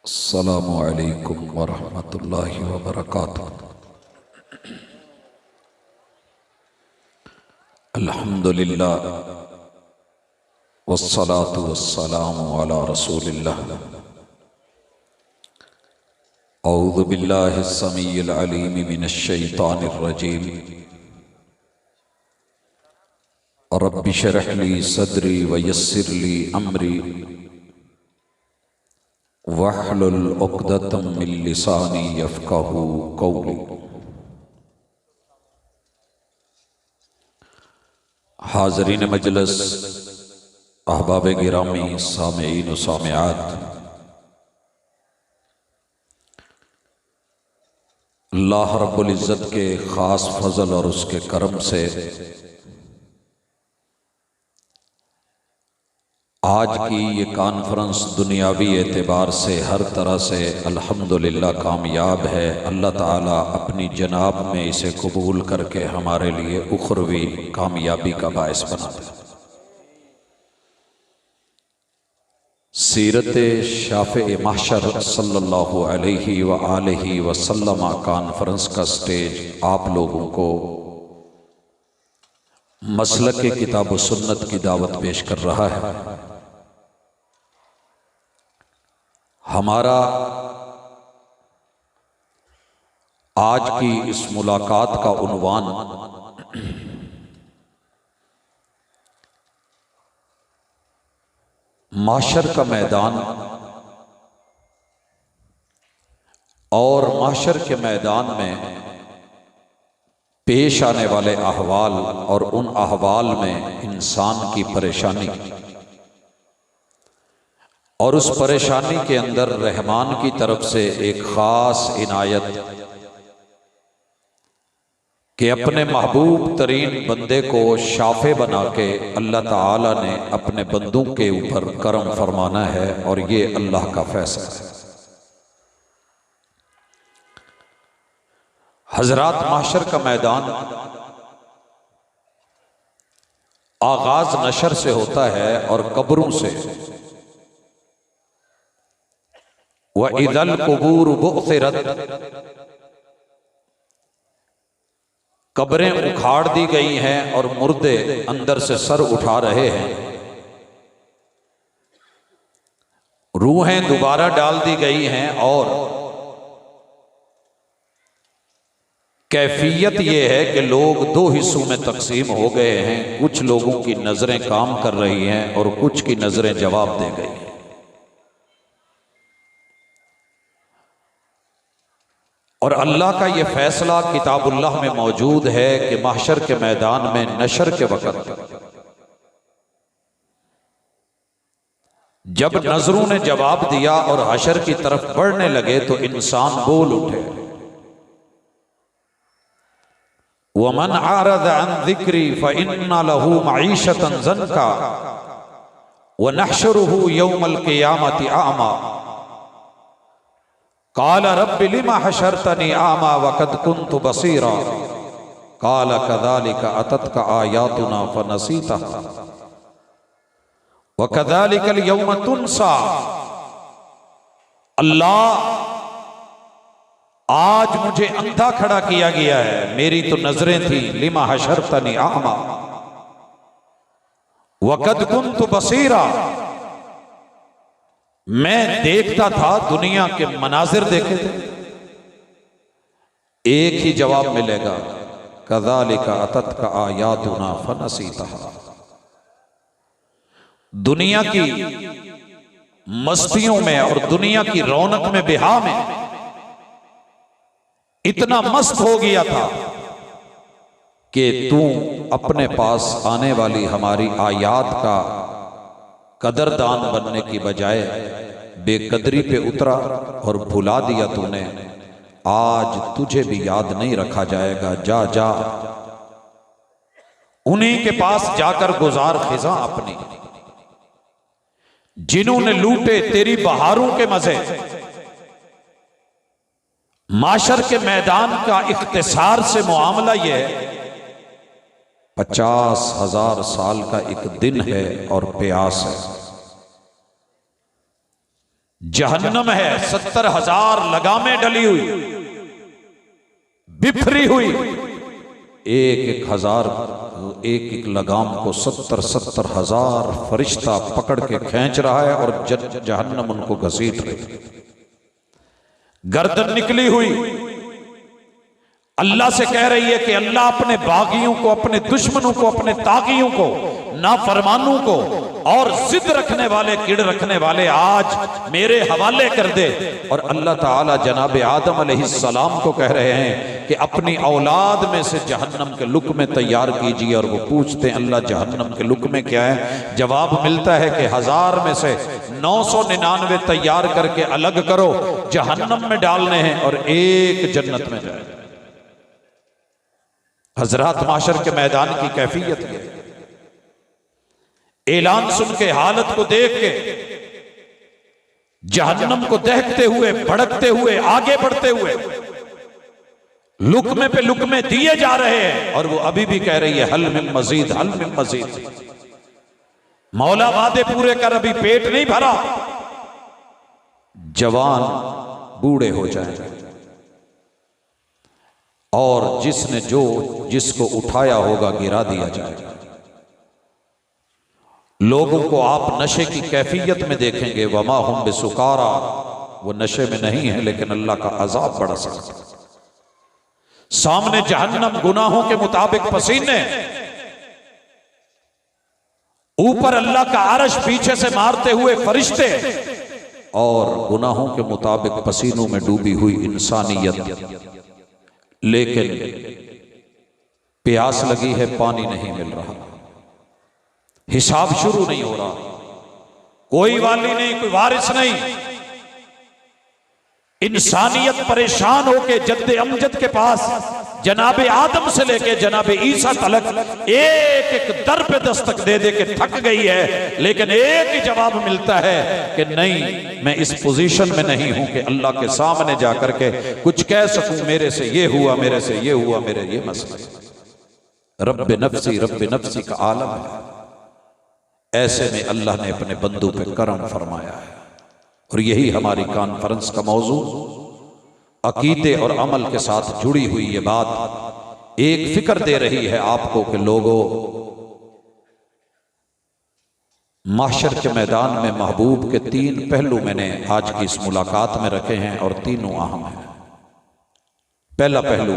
अस्सलामु अलैकुम वरहमतुल्लाहि वबरकातुह। अल्हम्दुलिल्लाह वस्सलातु वस्सलामु अला रसूलिल्लाह। औज़ु बिल्लाहि अस्समीइल अलीम मिनश शैतानिर रजीम। रब्बि श्रह ली सदरी वयस्सिर ली अमरी वहलुल उक़दतम मिन लिसानी यफ़क़हू क़ौली। हाज़रीन मजलिस, अहबाब गिरामी, सामेईन व सामिआत, अल्लाह रब्बुल इज़्ज़त के ख़ास फज़ल और उसके करम से आज की ये कॉन्फ्रेंस दुनियावी एतबार से हर तरह से अल्हम्दुलिल्लाह कामयाब है। अल्लाह ताला अपनी जनाब में इसे कबूल करके हमारे लिए उखरवी कामयाबी का बायस बना दे। सीरत शाफ़े महशर सल्लल्लाहु अलैहि व आलिहि वसल्लम कॉन्फ्रेंस का स्टेज आप लोगों को मसलक के किताब व सुन्नत की दावत पेश कर रहा है। हमारा आज की इस मुलाकात का उन्वान माशर का मैदान और माशर के मैदान में पेश आने वाले अहवाल और उन अहवाल में इंसान की परेशानी और उस परेशानी के अंदर रहमान की तरफ से एक ख़ास इनायत कि अपने महबूब तरीन बंदे को शाफ़े बना के अल्लाह ताला ने अपने बंदों के ऊपर करम फरमाना है और ये अल्लाह का फैसला है। हजरात, माशर का मैदान आगाज नशर से होता है और कब्रों से। व इदल कुबूर बुअ्सिरत, कब्रें उखाड़ दी गई हैं और मुर्दे अंदर से सर उठा रहे हैं। रूहें दोबारा डाल दी गई हैं और कैफियत ये है कि लोग दो हिस्सों में तकसीम हो गए हैं। कुछ लोगों की नजरें काम कर रही हैं और कुछ की नजरें जवाब दे गई हैं। और अल्लाह का ये फैसला किताबुल्लाह में मौजूद है कि महशर के मैदान में नशर के वक़्त जब नजरों ने जवाब दिया और हशर की तरफ बढ़ने लगे तो इंसान बोल उठे, वमन आरद अन ज़िक्री फ़इन्ना लहू मईशतन ज़न्का व नहशुरुहु यौमल क़ियामति आमा काला रब्बि लिमा हशरतनी आमा वक़द कुन्तु बसीरा काला कज़ालिका अततका आयातुना फ़नसीतहा व कज़ालिकल यौम तुनसा। अल्लाह, आज मुझे अंधा खड़ा किया गया है, मेरी तो नजरें थी। लिमा हशरतनी आमा वक़द कुन्तु बसीरा, मैं देखता था, दुनिया के मनाजिर देखे थे। एक ही जवाब मिलेगा, कज़ालिका अततका आयातुना फ़नसीतहा। दुनिया की मस्तियों में और दुनिया की रौनक में, बिहा में इतना मस्त हो गया था कि तू अपने पास आने वाली हमारी आयात का कदरदान बनने की बजाय बेकदरी पे उतरा और भुला दिया तूने। आज तुझे भी याद नहीं रखा जाएगा। जा जा उन्हीं के पास जाकर गुजार खिजा अपनी, जिन्होंने लूटे तेरी बहारों के मजे। माशर के मैदान का इख्तिसार से मामला यह है, 50,000 साल का एक दिन है और प्यास है। जहन्नम है 70,000 लगामें डली हुई, बिफरी हुई, एक एक लगाम को 70,000 फरिश्ता पकड़ के खींच रहा है और जहन्नम उनको घसीट रही। गर्दन निकली हुई अल्लाह से कह रही है कि अल्लाह अपने बागियों को, अपने दुश्मनों को, अपने तागियों को, नाफरमानों को और जिद रखने वाले, किड़ रखने वाले आज मेरे हवाले कर दे। और अल्लाह ताला जनाब आदम अलैहिस्सलाम को कह रहे हैं कि अपनी औलाद में से जहन्नम के लुक़्मे तैयार कीजिए। और वो पूछते हैं अल्लाह जहन्नम के लुक़्मे क्या है? जवाब मिलता है कि 1000 में से 999 तैयार करके अलग करो, जहन्नम में डालने हैं और एक जन्नत में जाए। हजरात, माशर के मैदान की कैफियत है। ऐलान सुन के, हालत को देख के, जहन्नम को दहकते हुए, भड़कते हुए, आगे बढ़ते हुए लुक़्मे पे लुक़्मे दिए जा रहे हैं और वो अभी भी कह रही है हल मिन मजीद, हल मिन मजीद। मौला वादे पूरे कर, अभी पेट नहीं भरा। जवान बूढ़े हो जाएंगे और जिसको उठाया होगा गिरा दिया जाएगा। लोगों को आप नशे की कैफियत में देखेंगे, वमा हुम बिसुकारा, वो नशे में नहीं है लेकिन अल्लाह का अजाब बड़ा सख्त है। सामने जहन्नम गुनाहों के मुताबिक पसीने, ऊपर अल्लाह का अर्श, पीछे से मारते हुए फरिश्ते और गुनाहों के मुताबिक पसीनों में डूबी हुई इंसानियत। लेकिन प्यास लगी है, पानी नहीं मिल रहा, हिसाब शुरू नहीं हो रहा, कोई वाली नहीं, कोई वारिस नहीं। इंसानियत परेशान होके जद्दे अमजद के पास जनाबे आदम से लेके जनाबे ईसा तलक एक एक दर पे दस्तक दे दे के थक गई है, लेकिन एक ही जवाब मिलता है कि नहीं, मैं इस पोजीशन में नहीं हूं कि अल्लाह के सामने जाकर के कुछ कह सकूं, मेरे से ये हुआ, मेरे से ये हुआ, मेरे ये मसला। रब्बे नफ्सी का आलम है। ऐसे में अल्लाह ने अपने बंदों पे करम फरमाया है और यही हमारी कॉन्फ्रेंस का मौजू, अकीदे और अमल के साथ जुड़ी हुई ये बात एक फिक्र दे रही है आपको कि लोगों, माशर के मैदान में महबूब के 3 पहलू मैंने आज की इस मुलाकात में रखे हैं और तीनों अहम हैं। पहला पहलू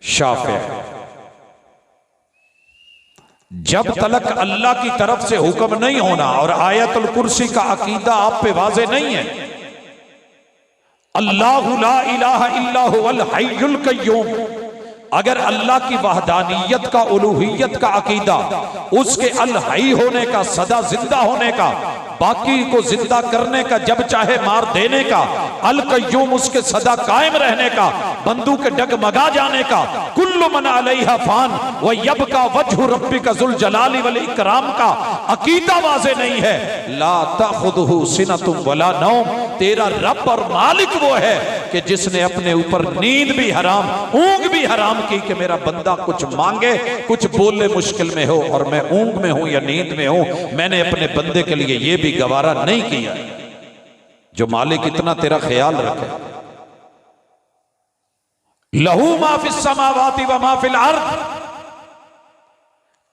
शाफ़े, जब तलक अल्लाह की तरफ से हुक्म नहीं होना और आयतुल कुर्सी का अकीदा आप पे वाज़े नहीं है, अल्लाहु ला इलाहा इल्ला हुवल हय्युल कय्यूम, अगर अल्लाह की वहदानियत का, उलूहियत का अकीदा, उसके अल हई होने का, सदा जिंदा होने का, बाकी को जिंदा करने का, जब चाहे मार देने का, अल कय्यूम उसके सदा कायम रहने का, बंदू के डगमगा जाने का, कुल्लु मन अलैहा फान व यबका वजहु रब्बिका जुल जलाली वल इकराम का अकीदा वाज़े नहीं है। ला ताखुदहु सिनतुम वला नौम, तेरा रब और मालिक वो है कि जिसने अपने ऊपर नींद भी हराम, ऊंग भी हराम की कि मेरा बंदा कुछ मांगे, कुछ बोले मुश्किल में हो और मैं ऊंग में हूं या नींद में हूं, मैंने अपने बंदे के लिए यह भी गवारा नहीं किया। जो मालिक इतना तेरा ख्याल रखे, लहू मा फिस समावाति व मा फिल अर्द,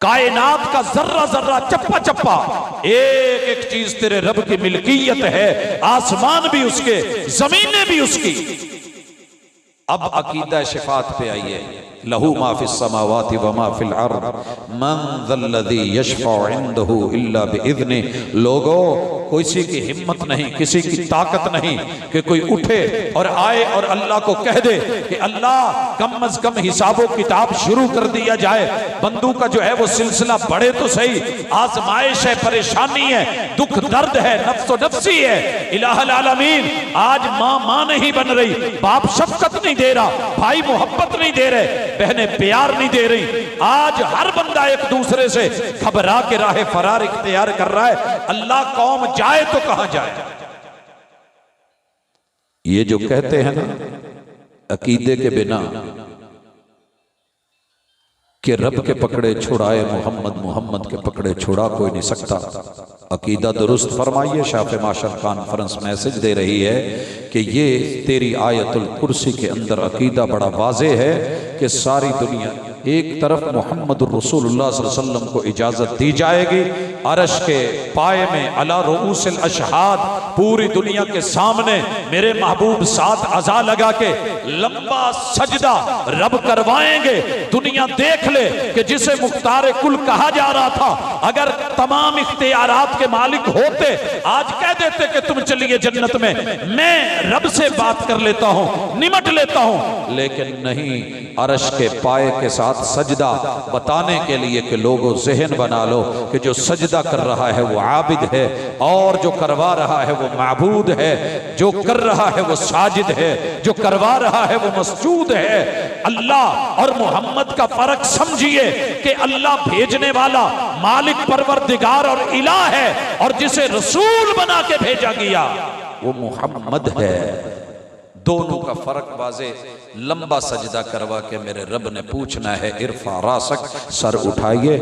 कायनात का जर्रा जर्रा, चप्पा चप्पा, एक एक चीज तेरे रब की मिल्कियत है, आसमान भी उसके, जमीनें भी उसकी। अब अकीदा शिफात पे आइए, लहू मा फिस समावाति व मा फिल अर्द मन ज़ल्लज़ी यशफ़अउ इंदहु इल्ला बिइज़्नि। लोगों, किसी की हिम्मत नहीं, किसी की ताकत नहीं कि कोई उठे और आए और अल्लाह को कह दे कि अल्लाह कम अज कम हिसाबो किताब शुरू कर दिया जाए। बंदू का जो है वो सिलसिला बढ़े तो सही, आजमाइश है, परेशानी है, दुख दर्द है, नफ्सो नफ्सी है। इलाहुल आलमीन, आज माँ नहीं बन रही, बाप शफकत नहीं दे रहा, भाई मोहब्बत नहीं दे रहे, बहनें प्यार नहीं दे रही। आज हर बंदा एक दूसरे से घबरा के राह फरार इख्तियार कर रहा है। अल्लाह कौम जाए तो कहां जाए? ये जो कहते हैं ना अकीदे के बिना कि रब के पकड़े छुड़ाए मोहम्मद, मोहम्मद के पकड़े छुड़ा कोई नहीं सकता, अकीदा दुरुस्त फरमाइए। शाफ़े माशर कॉन्फ्रेंस मैसेज दे रही है कि ये तेरी आयतुल कुर्सी के अंदर अकीदा बड़ा वाज़े है कि सारी दुनिया एक तरफ मोहम्मद रसूलुल्लाह सल्लल्लाहु अलैहि वसल्लम को इजाज़त दी जाएगी, अरश के पाए में अला रूसिल अशहाद पूरी दुनिया के सामने मेरे महबूब साथ अज़ा लगा के लंबा सजदा रब करवाएंगे। दुनिया देख ले कि जिसे मुख्तार कुल कहा जा रहा था, अगर तमाम इख्तियारात के मालिक होते आज कह देते कि तुम चलिए जन्नत में, मैं रब से बात कर लेता हूं, निमट लेता हूं, लेकिन नहीं, अरश के पाए के साथ सजदा बताने के लिए कि लोगों ज़हन बना लो कि जो सजदा कर रहा है वो आबिद है और जो करवा रहा है वो माबूद है, जो कर रहा है वो साजिद है, जो करवा रहा है वो मसजूद है। अल्लाह और मोहम्मद का फर्क समझिए कि अल्लाह भेजने वाला मालिक परवरदिगार और इलाह है और जिसे रसूल बना के भेजा गया वो मोहम्मद है। दोनों का फर्क वाजे। लंबा सजदा करवा के मेरे रब ने पूछना है, इरफा रासक, सर उठाइए,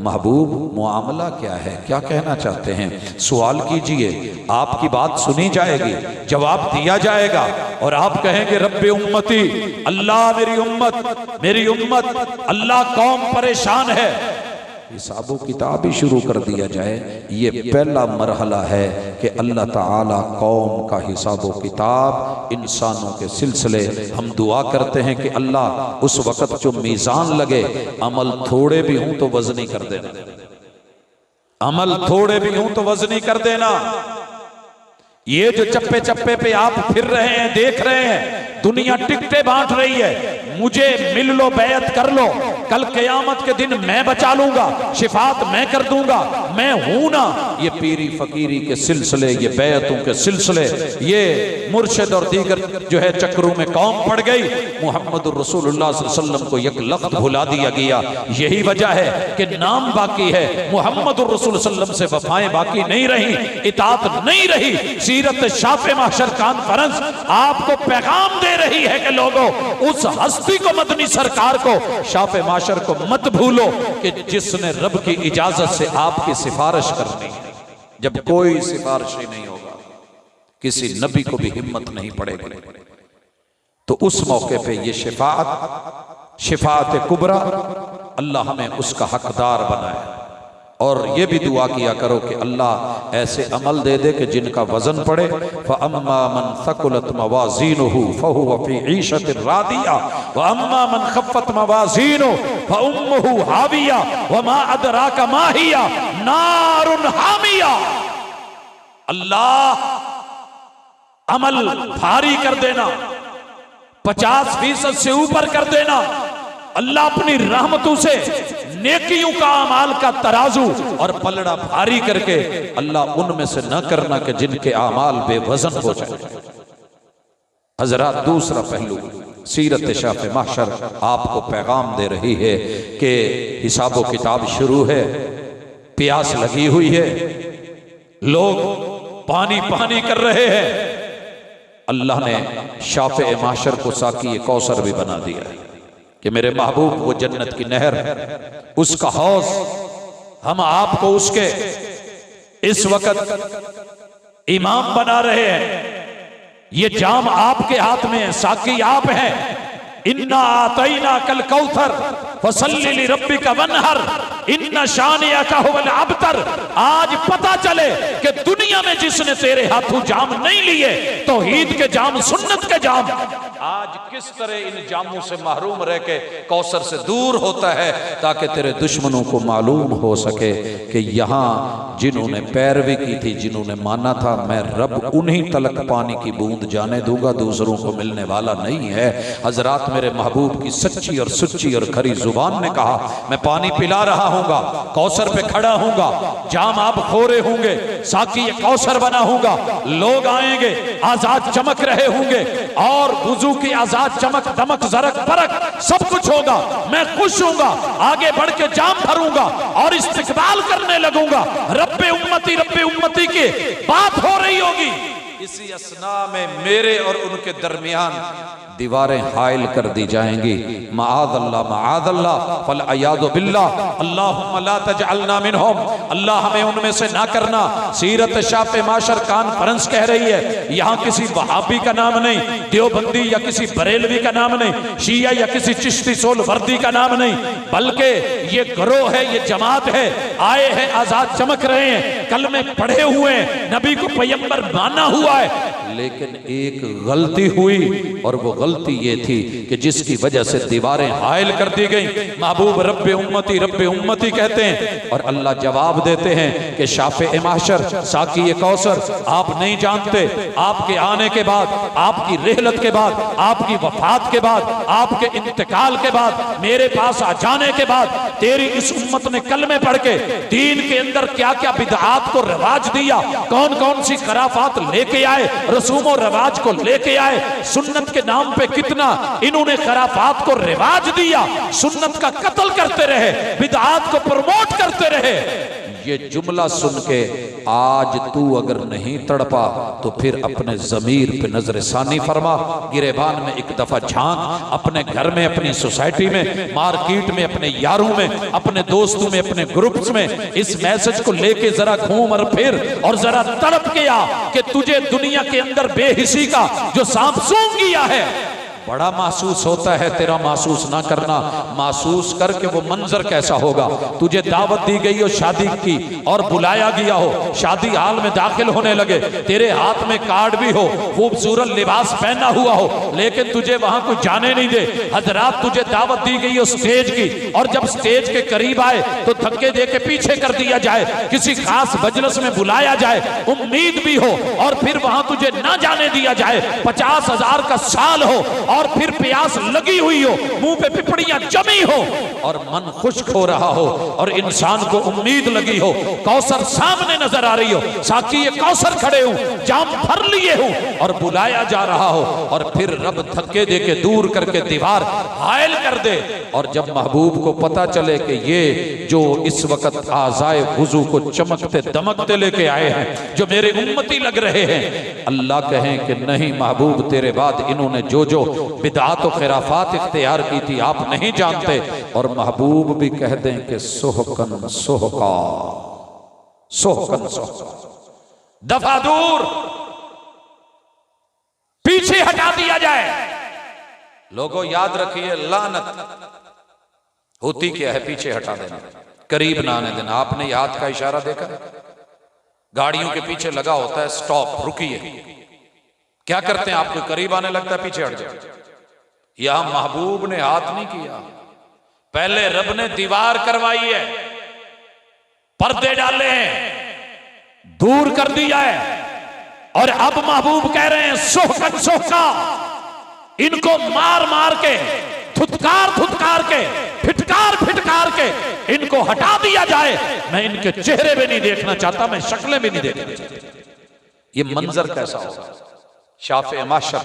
महबूब मुआमला क्या है, क्या कहना चाहते हैं, सवाल कीजिए, आपकी बात सुनी जाएगी, जवाब दिया जाएगा और आप कहेंगे रब्बे उम्मती, अल्लाह मेरी उम्मत, अल्लाह कौम परेशान है। हिसाबो किताब ही शुरू कर दिया जाए। ये पहला मरहला है कि अल्लाह ताला कौम का हिसाबो किताब, इंसानों के सिलसिले। हम दुआ करते हैं कि अल्लाह उस वक़्त जो मीज़ान लगे, अमल थोड़े भी हों तो वज़नी कर देना, अमल थोड़े भी हों तो वज़नी कर देना। ये जो चप्पे चप्पे पे आप फिर रहे हैं, देख रहे हैं, दुनिया टिकटें बांट रही है, मुझे मिल लो, बैत कर लो, कल क़यामत के दिन मैं बचा लूंगा, शिफात मैं कर दूंगा, मैं हूं ना। ये पीरी फकीरी के सिलसिले, ये बैतों के सिलसिले, ये मुर्शिद और दीगर जो है चक्रों में कौम पड़ गई। मोहम्मद रसूलुल्लाह सल्लल्लाहु अलैहि वसल्लम को एक लफ्ज़ भुला दिया गया। यही वजह है कि नाम बाकी है, मोहम्मद रसूल सल्लल्लाहु अलैहि वसल्लम से वफाएं बाकी नहीं रही, इताअत नहीं रही। सीरत शाफ़े महशर कॉन्फ्रेंस आपको पैगाम दे रही है कि लोगों, उस हस्ती को, मदनी सरकार को, शाफ़े महशर को मत भूलो कि जिसने रब की इजाजत से आपकी सिफारिश करनी है। जब कोई सिफारिश ही नहीं होगा, किसी नबी को भी हिम्मत नहीं पड़ेगी, तो उस मौके पे ये शिफाअत कुबरा, अल्लाह हमें उसका हकदार बनाए। और ये भी दुआ किया करो कि अल्लाह ऐसे अमल दे दे कि जिनका वजन पड़े। फ़अम्मा मन सकुलत मवाज़ीनुहु फ़हुव फ़ी ईशतिर रादिया व अम्मा मन खफ़्फ़त मवाज़ीनुहु फ़उम्मुहु हाविया व मा अदराका मा हिया नारुन हामिया। अल्लाह अमल भारी कर देना, 50% से ऊपर कर देना। अल्लाह अपनी रहमतों से नेकियों का अमाल का तराजू और पलड़ा भारी करके अल्लाह उनमें से न करना कि जिनके अमाल बेवजन हो जाए। हजरात, दूसरा पहलू सीरत शाफ़े महशर आपको पैगाम दे रही है कि हिसाबो किताब शुरू है, प्यास लगी हुई है, लोग पानी पानी कर रहे हैं। अल्लाह ने शाफ़े महशर को साकी कौसर भी बना दिया है कि मेरे महबूब वो जन्नत की नहर, उसका हौज, हम आपको उसके इस वक्त इमाम बना रहे हैं। ये जाम आपके हाथ में है, साकी आप हैं। इन्ना आतैना कल कौसर फसल्ली लिरब्बिका वनहर इन्ना शानिअका हुवल अबतर। आज पता चले कि दुनिया में जिसने तेरे हाथों जाम नहीं लिए, तौहीद के जाम, सुन्नत के जाम, आज किस तरह इन जामों से महरूम रह के कौसर से दूर होता है, ताकि तेरे दुश्मनों को मालूम हो सके कि यहाँ जिन्होंने पैरवी की थी, जिन्होंने माना था मैं रब उन्हीं तलक पानी की बूंद जाने दूंगा, दूसरों को मिलने वाला नहीं है। हजरात, मेरे महबूब की सच्ची और सुच्ची और खरी जुबान ने कहा, मैं पानी पिला रहा हूँगा, कौसर पे खड़ा हूँगा, जाम आप खोरे होंगे, साकी कौसर बना हूँगा, लोग आएंगे, आजाद चमक रहे होंगे और वुजू की आजाद चमक, दमक, जरक, परक सब कुछ होगा। मैं खुश हूँगा, आगे बढ़ के जाम भरूंगा और इस्तिकबाल करने लगूंगा। रब्बे उम्मती की बात हो रही होगी। इसी असना में मेरे और उनके दरमियान दीवारें हाइल कर दी जाएंगी। माअज़ल्लाह माअज़ल्लाह फल अयादु बिल्लाह अल्लाहुम्मा ला तजअलना मिनहुम, अल्लाह हमें उनमें से ना करना। सीरत शाफ़ माशर कॉन्फ्रेंस कह रही है, यहाँ किसी वहाबी का नाम नहीं, देवबंदी या किसी बरेलवी का नाम नहीं, शिया या किसी चिश्ती सोलवर्दी का नाम नहीं, बल्कि ये गिरोह है, ये जमात है, आए हैं आजाद चमक रहे हैं, कलमे पढ़े हुए हैं, नबी को पैगंबर माना हुआ है। लेकिन एक गलती हुई और वो गलती ये थी कि जिसकी वजह से दीवारें हाइल कर दी गई। महबूब रब्बे उम्मती कहते हैं और अल्लाह जवाब देते हैं कि शाफ़े माशर साकी कौसर आप नहीं जानते, आपके आने के बाद, आपकी रहलत के बाद, आपकी वफात के बाद, आपके इंतकाल के बाद, मेरे पास आ जाने के बाद तेरी इस उम्मत ने कलमे पढ़ के दीन के अंदर क्या क्या बिदआत को रिवाज दिया, कौन कौन सी खराफात लेके आए, रसूम और रिवाज को लेके आए, सुन्नत के नाम पे कितना इन्होंने खराफात को रिवाज दिया, सुन्नत का कत्ल करते रहे, बिदआत को प्रमोट करते रहे। ये जुमला सुन के आज तू अगर नहीं तड़पा तो फिर अपने ज़मीर पे नजर सानी फरमा। गिरेबान में एक दफा झांक, अपने घर में, अपनी सोसाइटी में, मार्केट में, अपने यारों में, अपने दोस्तों में, अपने ग्रुप्स में इस मैसेज को लेके जरा घूम और फिर और जरा तड़प के आ कि तुझे दुनिया के अंदर बेहिसी का जो सांप सूंघ गया है बड़ा महसूस होता है, तेरा महसूस ना करना, महसूस करके वो मंजर कैसा होगा। तुझे दावत दी गई हो शादी की और बुलाया गया हो, शादी हाल में दाखिल होने लगे, तेरे हाथ में कार्ड भी हो, खूबसूरत लिबास पहना हुआ हो, लेकिन तुझे वहां कोई जाने नहीं दे। हजरात तुझे दावत दी गई हो स्टेज की और जब स्टेज के करीब आए तो धक्के दे के पीछे कर दिया जाए, किसी खास मजलिस में बुलाया जाए, उम्मीद भी हो और फिर वहां तुझे ना जाने दिया जाए, 50,000 का साल हो और फिर प्यास लगी हुई हो, मुंह पे पिपड़ियां जमी हो और मन खुश्क हो रहा हो और इंसान को उम्मीद लगी हो, कौसर सामने नजर आ रही हो, साकी ये कौसर खड़े हो, जाम भर लिए हो और बुलाया जा रहा हो और फिर रब धक्के दे के दूर करके दीवार हायल कर दे। और जब महबूब को पता चले कि ये जो इस वक्त आज़ाए वुजू को चमकते दमकते लेके आए हैं, जो मेरे उम्मती लग रहे हैं, अल्लाह कहें कि नहीं महबूब, तेरे बाद इन्होंने जो जो बिदआत और खिराफात इख्तियार की थी आप नहीं जानते। और महबूब भी कह दें कि सोहकन सोहका, सोहकन सोहका, दफा दूर, पीछे हटा दिया जाए। लोगों याद रखिए, लानत होती क्या है, पीछे हटा देना, करीब ना आने देना। आपने ये हाथ का इशारा देखा, गाड़ियों के पीछे लगा होता है स्टॉप, रुकिए, क्या करते हैं आपको करीब आने लगता है, पीछे हट जाए। यहां महबूब ने हाथ नहीं किया, पहले रब ने दीवार करवाई है, पर्दे डाले हैं, दूर कर दिया है और अब महबूब कह रहे हैं सोहकन सोहका, इनको मार मार के, थुतकार थुतकार के, फिटकार फिटकार के इनको हटा दिया जाए। मैं इनके चेहरे भी नहीं देखना चाहता, मैं शक्लें भी नहीं देखना चाहता। ये मंजर कैसा होगा। शाफ़े माशर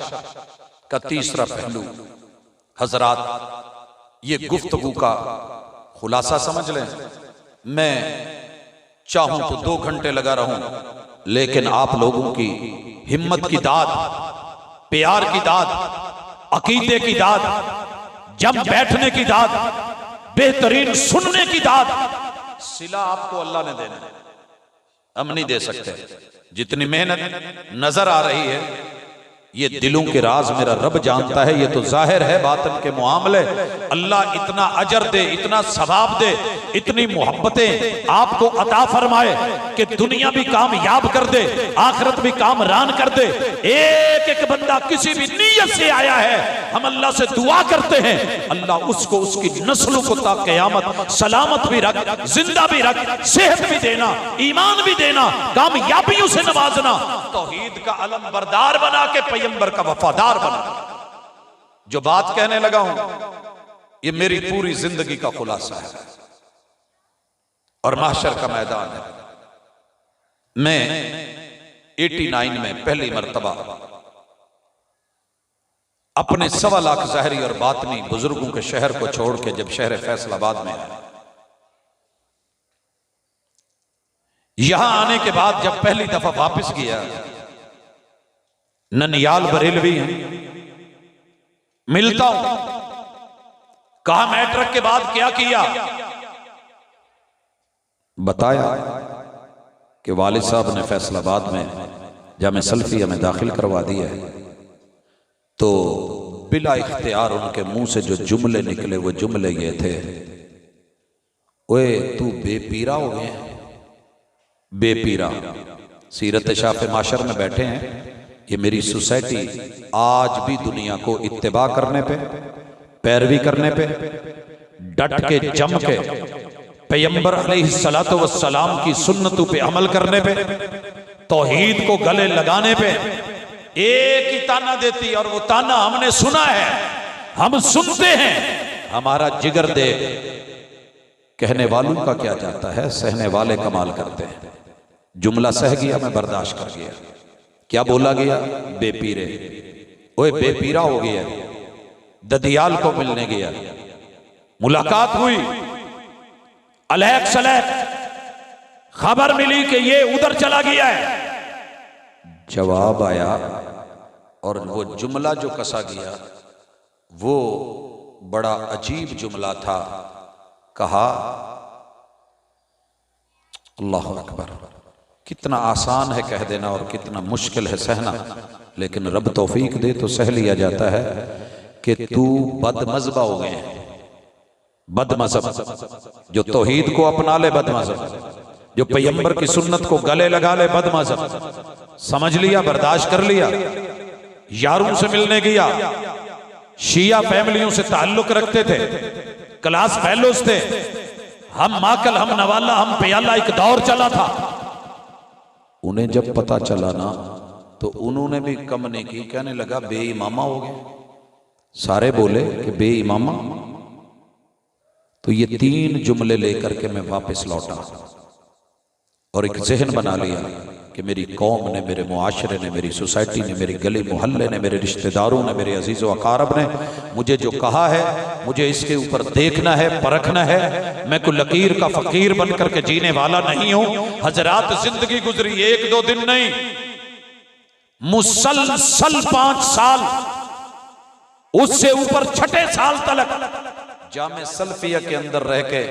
का तीसरा पहलू, हजरात, ये गुफ्तगू का खुलासा समझ लें। मैं चाहूं तो 2 घंटे लगा रहूं, लेकिन आप लोगों की हिम्मत की दाद, प्यार की दाद, अकीदे की दाद, जम बैठने की दाद, बेहतरीन सुनने की दाद, सिला आपको अल्लाह ने देना है, हम नहीं दे सकते। जितनी मेहनत नजर आ रही है, ये दिलों के राज मेरा रब जानता है, ये तो जाहिर है बातन के मुआमले। अल्लाह इतना अजर दे, इतना सवाब दे, इतनी मोहब्बतें आपको अता फरमाए कि दुनिया भी कामयाब कर दे, आखिरत भी कामरान कर दे। एक एक बंदा किसी भी नीयत से आया है, हम अल्लाह से दुआ करते हैं, अल्लाह उसको, उसकी नस्लों को ता क़यामत सलामत भी रख, जिंदा भी रख, सेहत भी देना, ईमान भी देना, कामयाबियों से नवाजना, तौहीद का अलम बरदार बना के पैगंबर का वफादार बना। जो बात कहने लगा हूं, ये मेरी पूरी जिंदगी का खुलासा है और महशर का मैदान है। मैं 89 में पहली मर्तबा अपने 1.25 लाख ज़ाहिरी और बातनी बुजुर्गों के शहर को छोड़ के जब शहर फैसलाबाद में आया, यहां आने के बाद जब पहली दफा वापस गया, ननियाल बरेलवी हैं, मिलता हूं। कहा मैट्रिक के बाद क्या किया? बताया कि वालिद साहब ने फैसलाबाद में जामे सल्फिया में दाखिल करवा दिया है। तो बिला इख्तियार उनके मुंह से जो जुमले निकले वो जुमले ये थे, ओए तू बेपीरा हो गए। बेपीरा सीरत शाफ़े माशर में बैठे हैं। ये मेरी सोसाइटी आज भी दुनिया को इत्तिबा करने पे, पैरवी करने पे, डट के जम के पैगंबर अलैहिस्सलातु वस्सलाम की सुन्नतों पे अमल करने पे, तौहीद को गले लगाने पे एक ही ताना देती। और वो ताना हमने सुना है, हम सुनते हैं। हमारा जिगर देख, कहने वालों का क्या जाता है, सहने वाले कमाल करते हैं। जुमला सह गया, मैं बर्दाश्त कर गया। क्या बोला गया? बेपीरे। ओए बेपीरा हो गया। ददियाल को मिलने गया, मुलाकात हुई, अलैक सलैक खबर मिली कि ये उधर चला गया है। जवाब आया और वो जुमला जो कसा गया वो बड़ा अजीब जुमला था। कहा, अल्लाह अकबर, कितना आसान है कह देना और कितना मुश्किल है सहना, लेकिन रब तौफीक दे तो सह लिया जाता है कि तू बदमज़हब हो गए। बदमज़हब जो तौहीद को अपना ले, बदमज़हब जो पैगंबर की सुन्नत को गले लगा ले, बदमज़हब। समझ लिया, बर्दाश्त कर लिया। यारों से मिलने गया, शिया फैमिलियों से ताल्लुक रखते थे, क्लास फेलोज थे, हम माकल, हम नवाला, हम प्याला, एक दौर चला था। उन्हें जब पता चला ना तो उन्होंने भी कम नहीं की, कहने लगा बेईमामा हो गए। सारे बोले कि बेईमामा। तो ये तीन जुमले लेकर के मैं वापस लौटा और एक जहन बना लिया कि मेरी कौम ने, मेरे मुआशरे ने, मेरी सोसाइटी ने, मेरी गली मोहल्ले ने, मेरे रिश्तेदारों ने, मेरे अजीज़ व अकारब ने मुझे जो कहा है, मुझे इसके ऊपर देखना है, परखना है। मैं कोई लकीर का फकीर बन करके जीने वाला नहीं हूं। हजरात, जिंदगी गुजरी 1-2 दिन नहीं, मुसलसल 5 साल, उससे ऊपर 6ठे साल तक जामे सल्फिया के अंदर रह के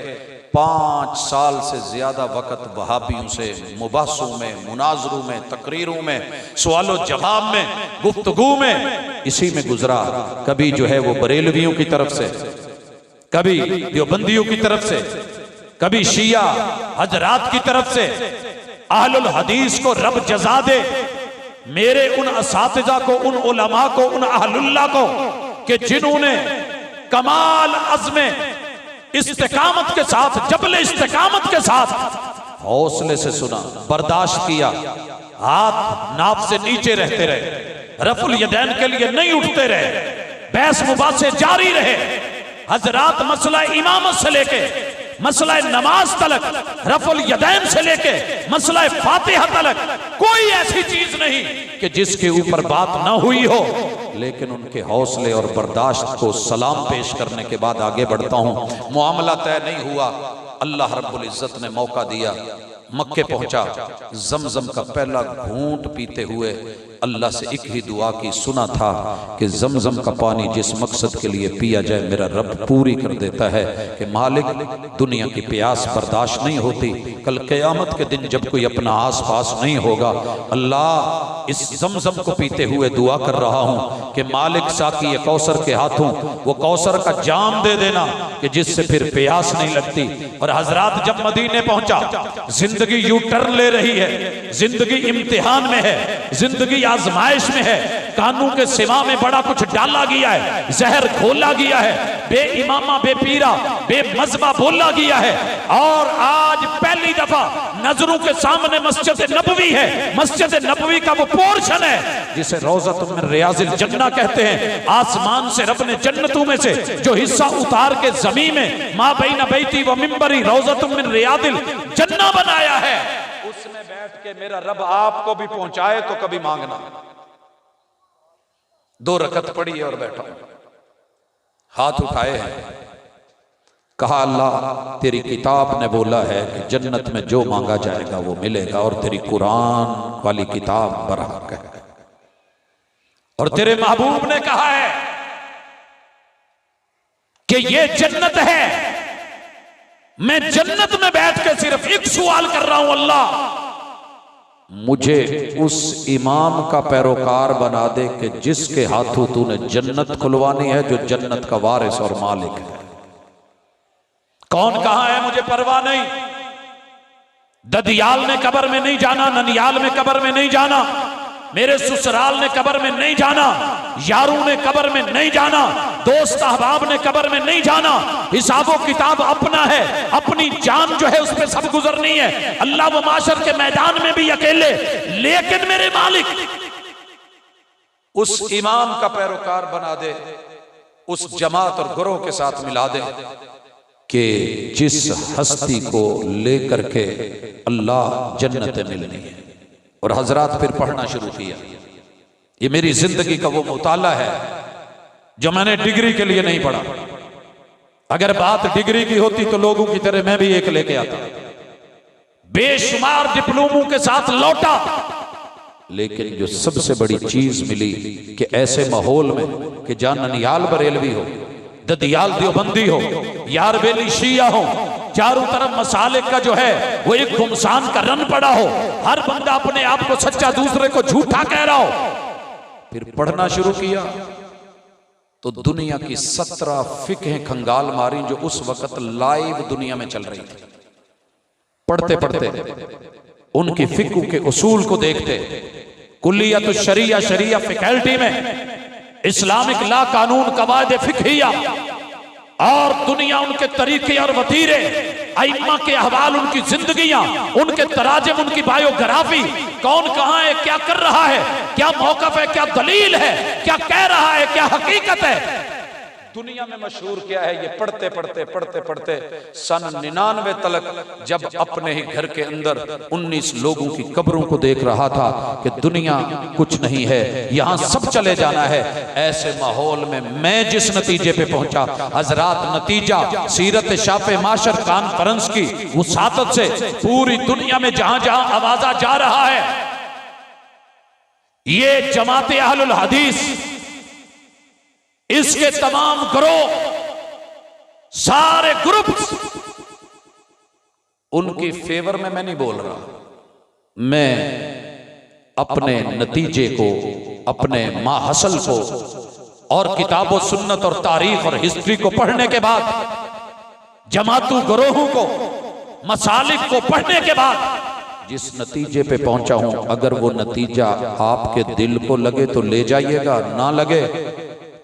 5 साल से ज्यादा वक्त वहाबियों से मुबासों में, मुनाजरों में, तकरीरों में, सवालों जवाब में, गुफ्तगू में, इसी में गुजरा। कभी जो है वो बरेलवियों की तरफ से, कभी देवबंदियों की तरफ से, कभी शिया हजरात की तरफ से। अहलुल हदीस को रब जज़ा दे, मेरे उन असातिज़ा को, उन उलमा को, उन अहलुल्लाह को कि जिन्होंने कमाल अज़्म इस्तिकामत के साथ, जबले इस्तिकामत के साथ हौसले से सुना, बर्दाश्त किया, हाथ नाप से नीचे रहते रहे, रफुल यदैन के लिए नहीं उठते रहे, बहस मुबासे जारी रहे। हजरात, मसला इमामत से लेके मसला नमाज तलक, रफुल यदैन से लेके मसला फातिहा तलक, कोई ऐसी चीज नहीं कि जिसके ऊपर बात ना हुई हो। लेकिन उनके हौसले और बर्दाश्त को सलाम पेश करने के बाद आगे बढ़ता हूं। मामला तय नहीं हुआ, अल्लाह रब्बुल इज्जत ने मौका दिया, मक्के पहुंचा। जमजम का पहला घूंट पीते हुए अल्लाह से एक ही दुआ की, सुना था कि जमजम का पानी जिस मकसद के लिए पिया जाए मेरा रब पूरी कर देता है कि मालिक, दुनिया की प्यास बर्दाश्त नहीं होती, कल क़यामत के दिन जब कोई अपना आस पास नहीं होगा, अल्लाह इस जमजम को पीते हुए दुआ कर रहा हूँ कि मालिक साकी ये कौसर के हाथों वो कौसर का जाम दे देना कि जिससे फिर प्यास नहीं लगती। और हजरात, जब मदीने पहुंचा, जिंदगी यू टर्न ले रही है, जिंदगी इम्तिहान में है, जिंदगी आजमाइश में है, कानून के सिवा में बड़ा कुछ डाला गया है, जहर खोला गया है, बेईमामा, बेपीरा, बेमज़हबा बोला गया है। और आज पहली दफा नजरों के सामने मस्जिद नबवी है। मस्जिद नबवी का वो पोर्शन है जिसे रौज़तुम मिन रियाज़िल जन्नह कहते हैं। आसमान से रब ने जन्नतों में से जो हिस्सा उतार के जमीन में मा बैना बैती व मिंबरी रौज़तुम मिन रियाज़िल जन्नह बनाया है। उसमें बैठ के मेरा रब आपको भी पहुंचाए तो कभी मांगना। 2 रकत पड़ी और बैठा, हाथ उठाए हैं, कहा अल्लाह तेरी किताब ने बोला है कि जन्नत में जो मांगा जाएगा वो मिलेगा, और तेरी कुरान वाली किताब बरहक है, और तेरे महबूब ने कहा है कि ये जन्नत है। मैं जन्नत में बैठ के सिर्फ एक सवाल कर रहा हूं, अल्लाह मुझे उस इमाम का पैरोकार बना दे कि जिसके हाथों तूने जन्नत खुलवानी है, जो जन्नत का वारिस और मालिक है। कौन कहां है मुझे परवाह नहीं। ददियाल ने कब्र में नहीं जाना, ननियाल में कब्र में नहीं जाना, मेरे ससुराल ने कब्र में नहीं जाना, यारों ने कब्र में नहीं जाना, दोस्त अहबाब ने कब्र में नहीं जाना। हिसाबो किताब अपना है, अपनी जान जो है उस पर सब गुजरनी है। अल्लाह व माशर के मैदान में भी अकेले, लेकिन मेरे मालिक उस इमाम का पैरोकार बना दे, उस जमात और गुरोह के साथ मिला दे कि जिस हस्ती को लेकर के अल्लाह जन्नत मिलनी है। और हजरात फिर पढ़ना शुरू किया। ये मेरी जिंदगी का वो मुताला है जो मैंने डिग्री के लिए नहीं पढ़ा। अगर बात डिग्री की होती तो लोगों की तरह मैं भी एक लेके आता, बेशुमार डिप्लोमों के साथ लौटा, लेकिन जो सबसे बड़ी चीज मिली कि ऐसे माहौल में कि जहां ननियाल बरेलवी हो, ददियाल देवबंदी हो, यार बेली शिया हो, चारों तरफ मसाले का जो है वो एक गुमसान का रन पड़ा हो, हर बंदा अपने आप को सच्चा दूसरे को झूठा कह रहा हो। फिर पढ़ना शुरू किया तो दुनिया की 17 फिक्हें खंगाल मारी जो उस वक्त लाइव दुनिया में चल रही थी। पढ़ते पढ़ते उनकी फिक्र के उसूल को देखते, कुल्लियत शरिया शरिया फैकल्टी में इस्लामिक ला कानून कवायद फिक्हिया और दुनिया उनके तरीके और वतीरे, अइम्मा के अहवाल, उनकी जिंदगियां, उनके तराजम, उनकी बायोग्राफी, कौन कहां है, क्या कर रहा है, क्या मौकफ है, क्या दलील है, क्या कह रहा है, क्या हकीकत है, दुनिया में मशहूर क्या है। ये पढ़ते पढ़ते पढ़ते पढ़ते सन 99 तक जब अपने ही घर के अंदर 19 लोगों की कब्रों को देख रहा था कि दुनिया कुछ नहीं है, यहां सब चले जाना है, ऐसे माहौल में मैं जिस नतीजे पे पहुंचा, हजरात, नतीजा सीरत शाफ़े माशर कॉन्फ्रेंस की वसातत से पूरी दुनिया में जहां जहां आवाजा जा रहा है, ये जमाते अहलुल हदीस, इसके तमाम ग्रोह, सारे ग्रुप, उनकी फेवर में मैं नहीं बोल रहा, मैं अपने नतीजे को, अपने माहसल को और किताबों, सुन्नत और तारीख और हिस्ट्री को पढ़ने के बाद, जमातू ग्रोहों को, मसालिक को पढ़ने के बाद जिस नतीजे पे पहुंचा हूं, अगर वो नतीजा आपके दिल को लगे तो ले जाइएगा, ना लगे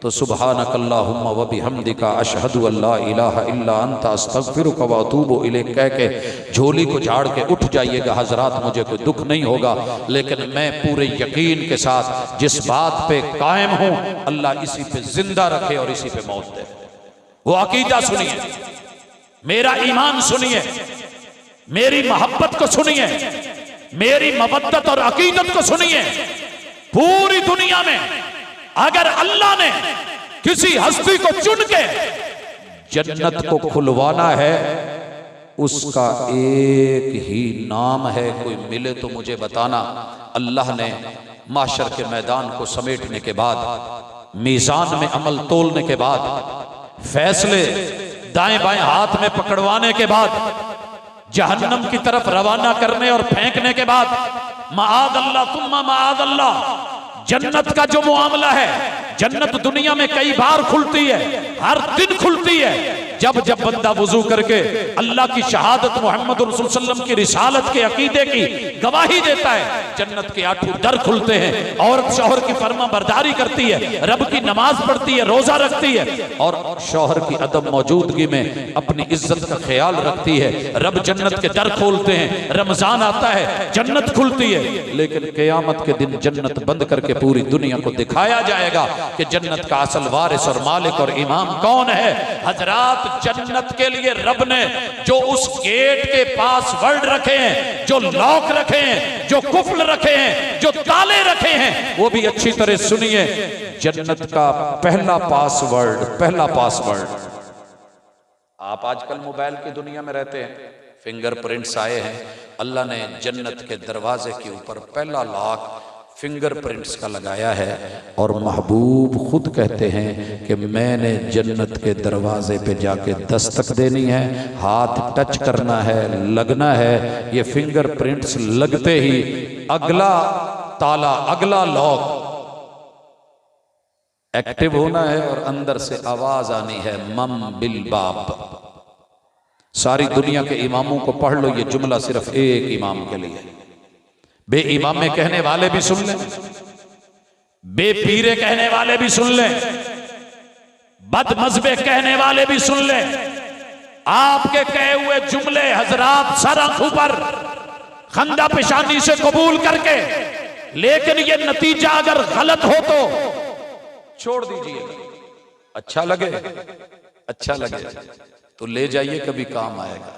तो सुब्हानकल्लाहुम्मा व बिहम्दिका अशहदु अल्ला इलाहा इल्ला अंता अस्तगफिरुका व अतूबु इलैक कह के झोली को झाड़ के उठ जाइएगा। हजरात, मुझे कोई दुख नहीं होगा, लेकिन मैं पूरे यकीन के साथ जिस बात पे कायम हूं, अल्लाह इसी पे जिंदा रखे और इसी पे मौत दे। वो अकीदा सुनिए, मेरा ईमान सुनिए, मेरी मोहब्बत को सुनिए, मेरी मवद्दत और अकीदत को सुनिए। पूरी दुनिया में अगर अल्लाह ने किसी हस्ती को चुन के जन्नत को खुलवाना है, उसका एक ही नाम है, कोई मिले तो मुझे बताना। अल्लाह ने माशर के मैदान को समेटने के बाद, मीज़ान में अमल तोलने के बाद, फैसले दाएं बाएं हाथ में पकड़वाने के बाद, जहन्नम की तरफ रवाना करने और फेंकने के बाद, माआद अल्लाह तुम्मा माआद अल्लाह, जन्नत का जो मामला है, जन्नत दुनिया में कई बार खुलती है, हर दिन खुलती है। जब जब बंदा वुजू करके अल्लाह की शहादत, मोहम्मद रसूल सल्लल्लाहु अलैहि वसल्लम की रिसालत के अकीदे की गवाही देता है, जन्नत के 8 दर खुलते हैं। औरत शौहर की फर्मा बरदारी करती है, रब की नमाज पढ़ती है, रोजा रखती है और शौहर की अदम मौजूदगी में अपनी इज्जत का ख्याल रखती है। रब जन्नत के दर खोलते हैं, रमजान आता है, जन्नत खुलती है। लेकिन क़यामत के दिन जन्नत बंद करके पूरी दुनिया को दिखाया जाएगा कि जन्नत का असल वारिस और मालिक और इमाम कौन है। हजरात, जन्नत के लिए रब ने जो उस गेट के पासवर्ड रखे हैं, जो लॉक रखे हैं, जो कुफल रखे हैं, जो ताले रखे हैं, वो भी अच्छी तरह सुनिए। जन्नत का पहला पासवर्ड, आप आजकल मोबाइल की दुनिया में रहते हैं, फिंगरप्रिंट्स आए हैं। अल्लाह ने जन्नत के दरवाजे के ऊपर पहला लॉक फिंगरप्रिंट्स का लगाया है। और महबूब खुद कहते हैं कि मैंने जन्नत के दरवाजे पे जाके दस्तक देनी है, हाथ टच करना है, लगना है। ये फिंगरप्रिंट्स लगते ही अगला ताला, अगला लॉक एक्टिव होना है और अंदर से आवाज आनी है, मम बिल बाब। सारी दुनिया के इमामों को पढ़ लो, ये जुमला सिर्फ एक इमाम के लिए। बे इमामे कहने वाले भी सुन लें, बे पीरे कहने वाले भी सुन लें, बद मजबे कहने वाले भी सुन लें। आपके कहे हुए जुमले हजरात सर आंखों पर खंदा पेशानी से कबूल करके, लेकिन ये नतीजा अगर गलत हो तो छोड़ दीजिए। अच्छा लगे, अच्छा लगे तो ले जाइए, कभी काम आएगा,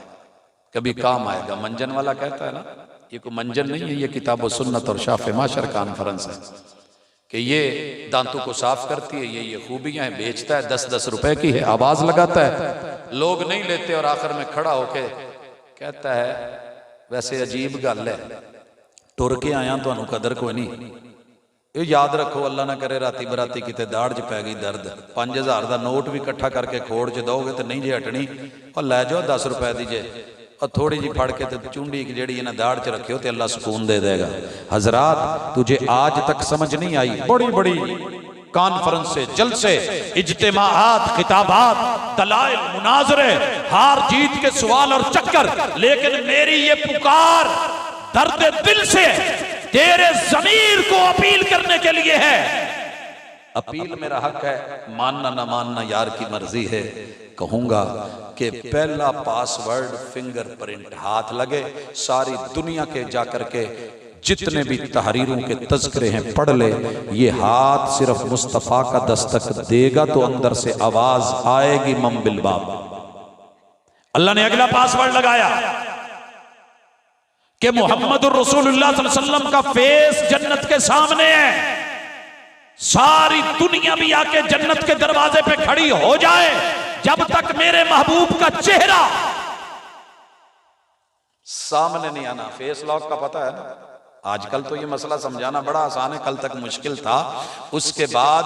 कभी काम आएगा। मंजन वाला कहता है ना, ये कोई मंजन नहीं है, ये किताब सुन्नत और शाफ़े माशर कॉन्फ्रेंस है कि ये दांतों को साफ करती है, ये खूबियां हैं, बेचता है, 10-10 रुपए की है, आवाज लगाता है, लोग नहीं लेते और आखिर में खड़ा होके कहता है वैसे अजीब गल है, टुर के आया तो कदर कोई नहीं। ये याद रखो, अल्लाह ना करे राती बराती किते दाड़ च पै गई दर्द, 5000 का नोट भी इकट्ठा करके खोड़ च दोगे तो नहीं जे हटनी, और लै जाओ 10 रुपए दी जे, और थोड़ी जी फड़ के तो चुंडी जी इन्हें दाड़ च रखियो तो अल्लाह सुकून दे देगा। हजरात, तुझे आज तक समझ नहीं आई, बड़ी बड़ी कॉन्फ्रेंस से, जलसे, इज्तिमाआत, खिताबात, दलाइल, मुनाजरे, हार जीत के सवाल और चक्कर, लेकिन मेरी ये पुकार दर्द दिल से तेरे ज़मीर को अपील करने के लिए है। अपील मेरा हक है, मानना ना मानना यार की मर्जी है। कहूंगा कि पहला पासवर्ड फिंगरप्रिंट, हाथ लगे, सारी दुनिया के जाकर के जितने भी तहरीरों के तज़किरे हैं पढ़ ले। ये हाथ सिर्फ मुस्तफ़ा का दस्तक देगा तो अंदर से आवाज आएगी, मम बिल बाब। अल्लाह ने अगला पासवर्ड लगाया कि मोहम्मद रसूलुल्लाह सल्लल्लाहु अलैहि वसल्लम का फेस जन्नत के सामने है। सारी दुनिया भी आके जन्नत के दरवाजे पे खड़ी हो जाए, जब तक मेरे महबूब का चेहरा सामने नहीं आना। फेस लॉक का पता है ना, आजकल तो ये मसला समझाना बड़ा आसान है, कल तक मुश्किल था। उसके बाद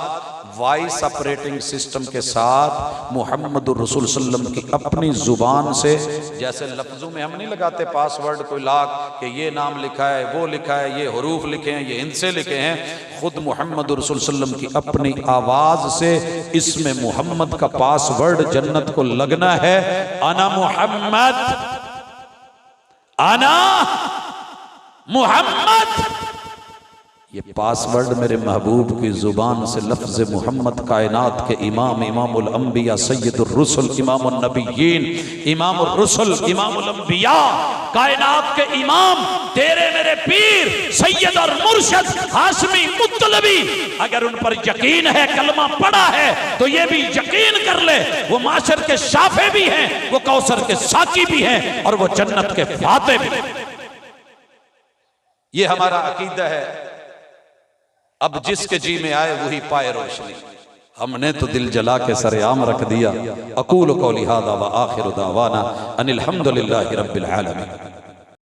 वॉइस ऑपरेटिंग सिस्टम के साथ मोहम्मद रसूल सल्लम की अपनी जुबान से, जैसे लफ्जों में हम नहीं लगाते पासवर्ड कोई लाख कि ये नाम लिखा है, वो लिखा है, ये हरूफ लिखे हैं, ये इनसे लिखे हैं, खुद मोहम्मद रसूल सल्लम की अपनी आवाज से इसमें मोहम्मद का पासवर्ड जन्नत को लगना है। अना मोहम्मद, अना मोहम्मद। ये पासवर्ड मेरे महबूब की जुबान से लफ्ज़ मोहम्मद, कायनात के इमाम, इमामुल अंबिया, सैयदुर रुसुल, इमामुन नबिय्यीन, इमामुर रुसुल, इमामुल अंबिया, कायनात के इमाम, तेरे मेरे पीर, सैयद और मुर्शद हाशमी मुत्तलबी, अगर उन पर यकीन है, कलमा पढ़ा है, तो ये भी यकीन कर ले वो माशर के शाफे भी हैं, वो कौसर के साकी भी हैं, और वो जन्नत के फाते भी हैं। ये हमारा अकीदा है। अब जिसके जी में आए वही पाए रोशनी। हमने तो दिल जला के सरेआम रख दिया। अकूल कौली हादा व आखिर दावाना अनिल हम्दुलिल्लाहि रब्बिल आलमीन।